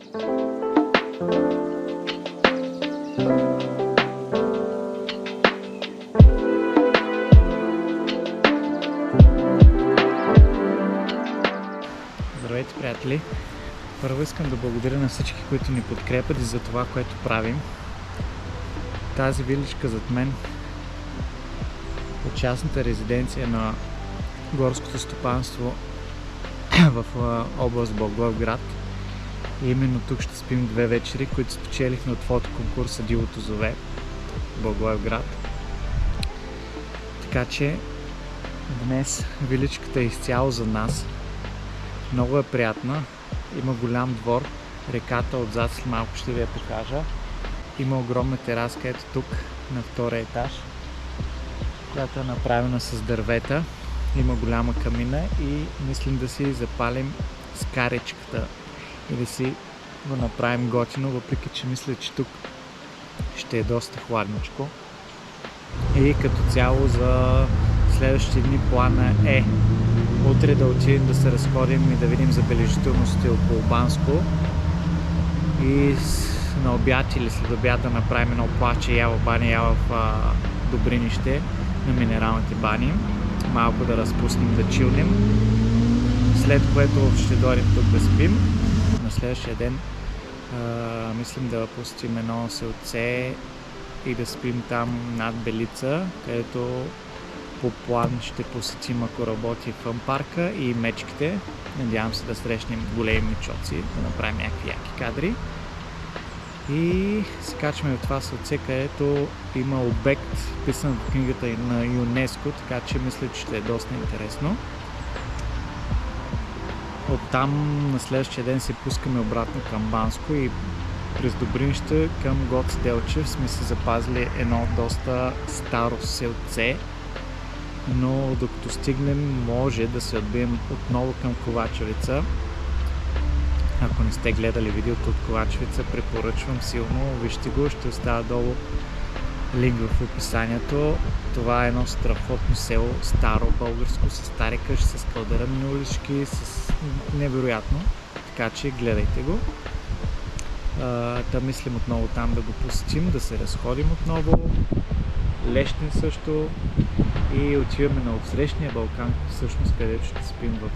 Здравейте, приятели! Първо искам да благодаря на всички, които ни подкрепят и за това, което правим. Тази виличка зад мен е частната резиденция на горското стопанство в област Благоевград. И именно тук ще спим 2 вечери, които спечелихме от фотоконкурса Дивото зове в Благоевград. Така че днес виличката е изцяло за нас. Много е приятна, има голям двор, реката отзад след малко ще ви я покажа. Има огромна тераска, ето тук на втория етаж, която е направена с дървета. Има голяма камина и мислим да си запалим скаречката и да си го направим готино, въпреки че мисля, че тук ще е доста хладничко. И като цяло за следващите дни плана е утре да отидем да се разходим и да видим забележителности около Банско. И на обяд или след обяд да направим едно плаче ява бани, ява в Добринище на минералните бани. Малко да разпуснем, да чилнем. След което ще дойдем тук да спим. На следващия ден мислим да посетим едно селце и да спим там над Белица, където по план ще посетим, ако работи фън парка и мечките. Надявам се да срещнем големи мечоци, да направим някакви яки кадри. И се качваме от това селце, където има обект, писан в книгата на ЮНЕСКО, така че мисля, че ще е доста интересно. Оттам на следващия ден се пускаме обратно към Банско и през Добринище към Гоце Делчев сме се запазили едно доста старо селце, но докато стигнем може да се отбием отново към Ковачевица. Ако не сте гледали видеото от Ковачевица, препоръчвам силно, вижте го, ще оставя долу линк в описанието. Това е едно страхотно село, старо българско, с стари къщи, с кълдъръмни улички, с невероятно, така че гледайте го. Да мислим отново там да го посетим, да се разходим отново. Лещин също и отиваме на отсрещния Балкан, всъщност където ще спим в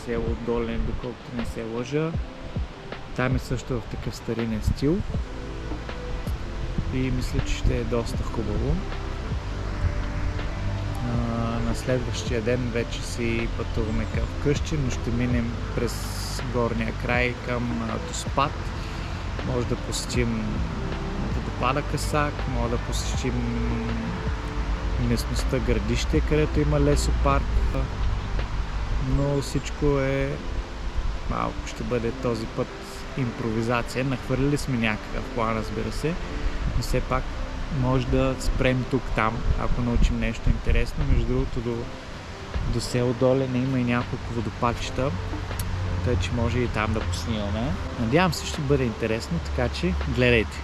село Долен, доколкото не се лъжа. Там е също в такъв старинен стил и мисля, че ще е доста хубаво. На следващия ден вече си пътуваме към къщи, но ще минем през горния край към Доспат. Може да посетим водопада Касак, може да посетим местността Градище, където има лесопарк, но всичко е малко, ще бъде този път импровизация. Нахвърляли сме някакъв план, разбира се, но все пак може да спрем тук-там, ако научим нещо интересно. Между другото до село Долен има и няколко водопадчета, тъй че може и там да поснимаме. Надявам се, ще бъде интересно, така че гледайте.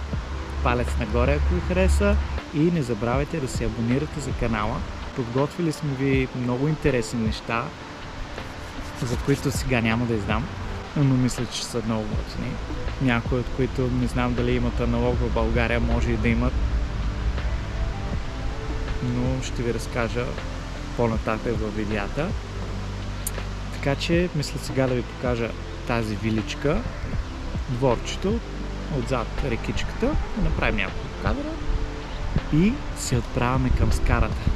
Палец нагоре, ако ви хареса, и не забравяйте да се абонирате за канала. Подготвили сме ви много интересни неща, за които сега няма да издам, но мисля, че са много готини. Някои от които не знам дали имат аналог в България, може и да имат, но ще ви разкажа по-нататък във видеята. Така че мисля сега да ви покажа тази виличка, дворчето, отзад рекичката, да направим няколко кадра и се отправяме към скарата.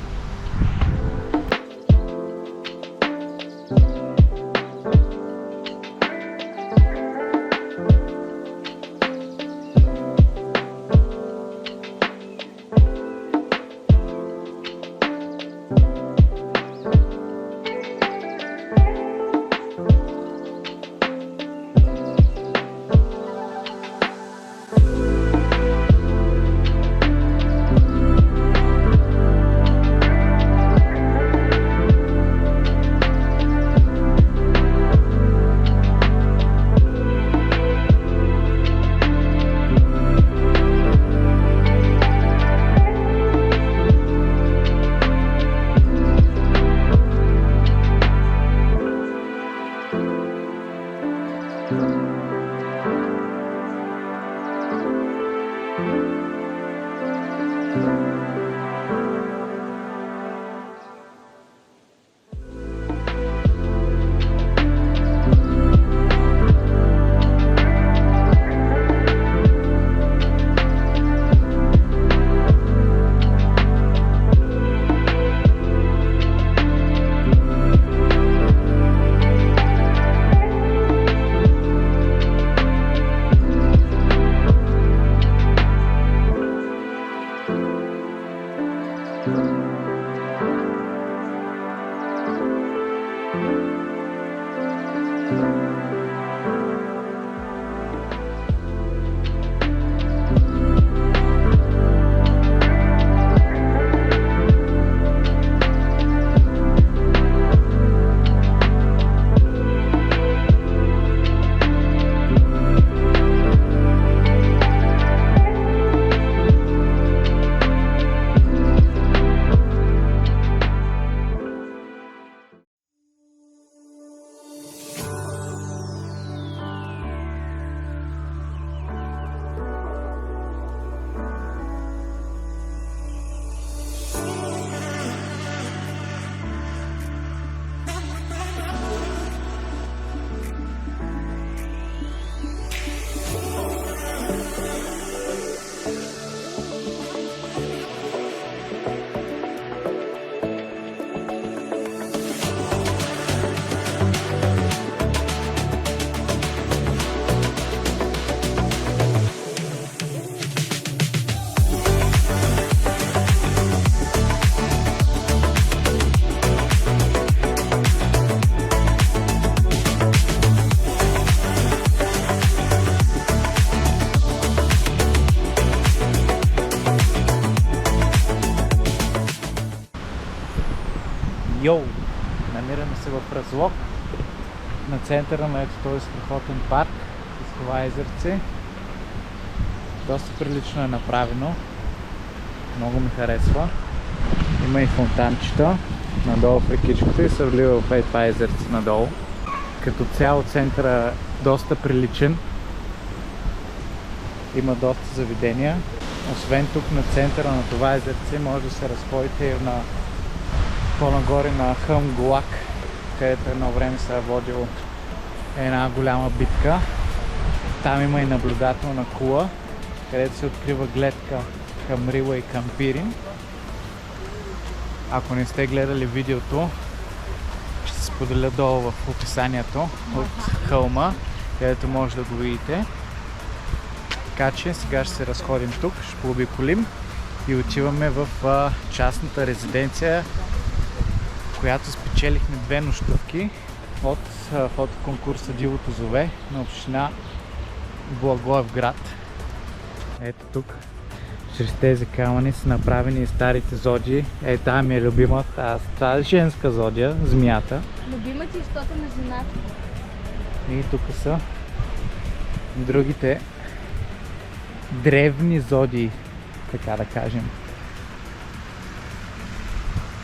Йоу! Намираме се в Разлог, на центъра на ето този страхотен парк с това езерце. Доста прилично е направено. Много ми харесва. Има и фонтанчета надолу в рекичката и се влива в това езерце надолу. Като цяло центъра е доста приличен. Има доста заведения. Освен тук на центъра на това езерце може да се разходите и на по-нагоре на хълм Голак, където едно време се е водило една голяма битка. Там има и наблюдателна кула, където се открива гледка към Рила и към Пирин. Ако не сте гледали видеото, ще се споделя долу в описанието от хълма, където може да го видите. Така че сега ще се разходим тук, ще пообиколим и отиваме в частната резиденция, която спечелихме 2 нощувки от фотоконкурса Дивото зове на община Благоевград. Ето тук, чрез тези камъни са направени и старите зодии. Тая ми е любима, тази е женска зодия, змията. Любима ти, защото на жената. И тук са другите древни зодии, така да кажем.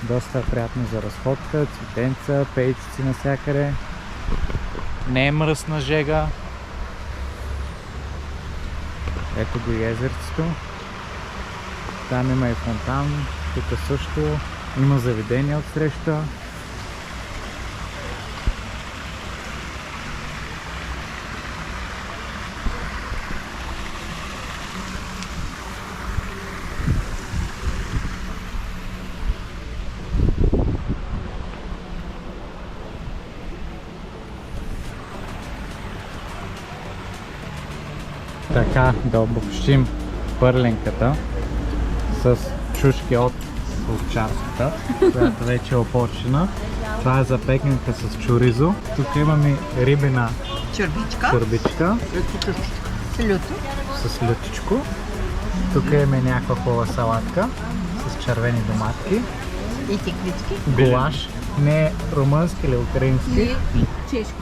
Доста приятно за разходка, цветенца, пейчици навсякъде. Не е мръсна жега. Ето го и езерцето. Там има и фонтан, тук също има заведение от среща. Така да обобщим пърленката с чушки от овчарската, която вече е опочена. Това е запекненка с чоризо. Тук имаме рибена чорбичка с лютичко. Тук имаме някаква хубава салатка с червени доматки. И тиквички. Гулаш. Не румънски или украински. И чешки.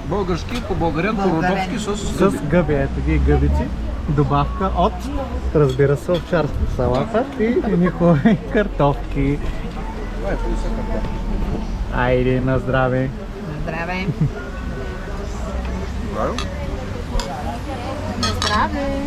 Български, по-българен, по-родовски с гъби. Ето ги гъбици. Добавка от, разбира се, овчарската салата и едни хубави картофки. Айде, на здраве! Здраве! На здраве!